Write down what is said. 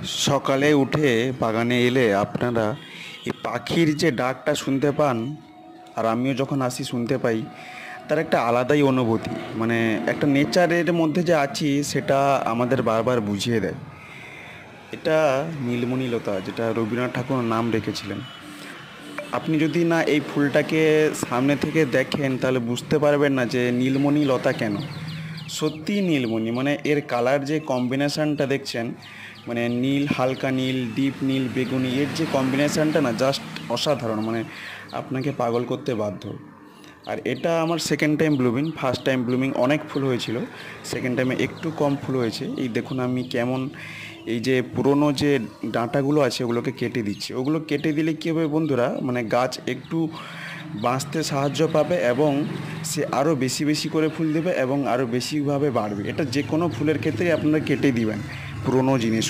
সকালে উঠে বাগানে এলে আপনারা এই পাখির যে ডাকটা শুনতে পান, আর আমিও যখন আসি শুনতে পাই, তার একটা আলাদাই অনুভূতি। মানে একটা নেচারের মধ্যে যে আছি সেটা আমাদের বারবার বুঝিয়ে দেয়। এটা নীলমণি লতা, যেটা রবীন্দ্রনাথ ঠাকুর নাম রেখেছিলেন। আপনি যদি না এই ফুলটাকে সামনে থেকে দেখেন তাহলে বুঝতে পারবেন না যে নীলমণি লতা কেন। সত্যিই নীলমণি, মানে এর কালার যে কম্বিনেশানটা দেখছেন, মানে নীল, হালকা নীল, ডিপ নীল, বেগুনি, এর যে কম্বিনেশানটা না জাস্ট অসাধারণ, মানে আপনাকে পাগল করতে বাধ্য। আর এটা আমার second time blooming. First time blooming অনেক ফুল হয়েছিল, সেকেন্ড টাইমে একটু কম ফুল হয়েছে। এই দেখুন আমি কেমন এই যে পুরনো যে ডাঁটাগুলো আছে ওগুলোকে কেটে দিচ্ছি। ওগুলো কেটে দিলে কী হবে বন্ধুরা, মানে গাছ একটু বাঁচতে সাহায্য পাবে এবং সে আরও বেশি বেশি করে ফুল দেবে এবং আরও বেশিভাবে বাড়বে। এটা যে কোনো ফুলের ক্ষেত্রেই আপনারা কেটে দিবেন পুরনো জিনিস।